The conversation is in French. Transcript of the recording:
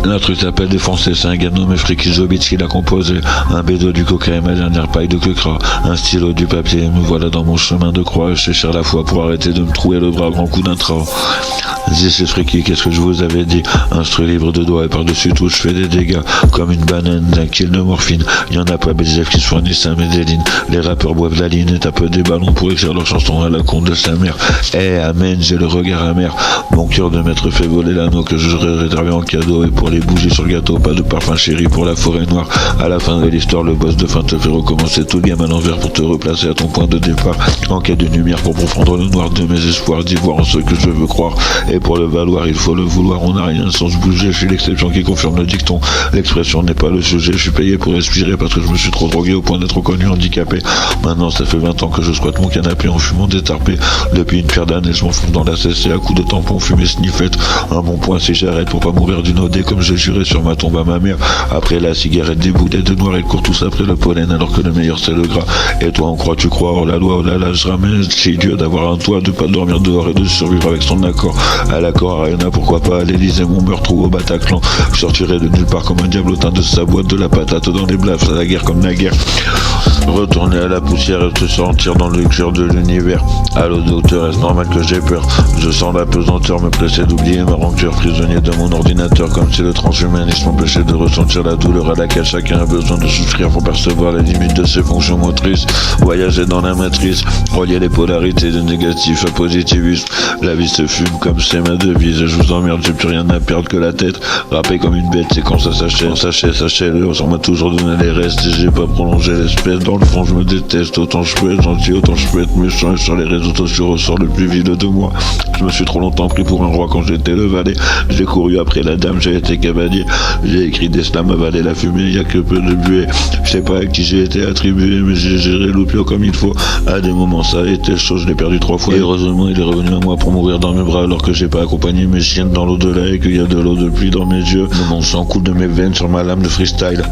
L'intrus s'appelle Défoncé, c'est un gars nommé Friki Zobitz qui l'a composé. Un bédo du coca et ma dernière paille de quecra. Un stylo, du papier, me voilà dans mon chemin de croix. Je cherche la foi pour arrêter de me trouer le bras à grand coup d'intra. Dis c'est Friki, qu'est-ce que je vous avais dit? Instru libre de doigts et par-dessus tout je fais des dégâts. Comme une banane d'un kill de morphine. Y'en a pas des qui se fournissent à Medellin. Les rappeurs boivent la ligne et tapent des ballons pour écrire leurs chansons à la con de sa mère. Amen, j'ai le regard amer. Mon cœur de maître fait voler l'anneau que j'aurais réservé en cadeau. Et pour les bougies sur le gâteau, pas de parfum chéri pour la forêt noire. À la fin de l'histoire, le boss de fin te fait recommencer tout le game à l'envers pour te replacer à ton point de départ. En quête de lumière pour profondre le noir de mes espoirs, d'y voir en ce que je veux croire. Et pour le valoir, il faut le vouloir. On n'a rien sans se bouger. Je suis l'exception qui confirme le dicton. L'expression n'est pas le sujet. Je suis payé pour respirer parce que je me suis trop drogué au point d'être reconnu handicapé. Maintenant, ça fait 20 ans que je squatte mon canapé en fumant détarpé. Depuis une paire d'années, je m'enfonce dans la CC à coups de tampon, fumée, sniffette. Un bon point si j'arrête pour pas mourir d'une OD comme j'ai juré sur ma tombe à ma mère. Après la cigarette, des boulettes de noir, ils courent tous après le pollen alors que le meilleur c'est le gras. Et toi, on croit, tu crois, oh la loi, oh là là, je ramène. C'est Dieu d'avoir un toit, de pas dormir dehors et de survivre avec son accord. À l'accord, Arena, pourquoi pas à l'Elysée, mon meurtre ou au Bataclan. Je sortirai de nulle part comme un diable au teint de sa boîte, de la patate dans les blaffes, à la guerre comme la guerre. Retourner à la poussière et te sentir dans le cœur de l'univers. Allô docteur, est-ce normal que j'ai peur? Je sens la pesanteur me presser d'oublier ma rancœur. Prisonnier de mon ordinateur, comme si le transhumanisme m'empêchait de ressentir la douleur à laquelle chacun a besoin de souffrir pour percevoir les limites de ses fonctions motrices. Voyager dans la matrice, relier les polarités de négatif à positivisme. La vie se fume comme c'est ma devise. Je vous emmerde, j'ai plus rien à perdre que la tête. Rapper comme une bête, c'est quand ça s'achète. Sachez, on m'a toujours donné les restes et j'ai pas prolongé l'espèce. Dans le fond, je me déteste. Autant je peux être gentil, autant je peux être méchant. Et sur les réseaux sociaux ressort le plus vide de moi. Je me suis trop longtemps pris pour un roi quand j'étais le valet. J'ai couru après la dame, j'ai été cavalier. J'ai écrit des slams, avalé la fumée, y a que peu de buée. Je sais pas à qui j'ai été attribué, mais j'ai géré l'oupio comme il faut. À des moments, ça a été chaud, je l'ai perdu 3 fois. Et heureusement, il est revenu à moi pour mourir dans mes bras alors que j'ai pas accompagné mes chiennes dans l'au-delà et qu'il y a de l'eau de pluie dans mes yeux. Mon sang coule de mes veines sur ma lame de freestyle.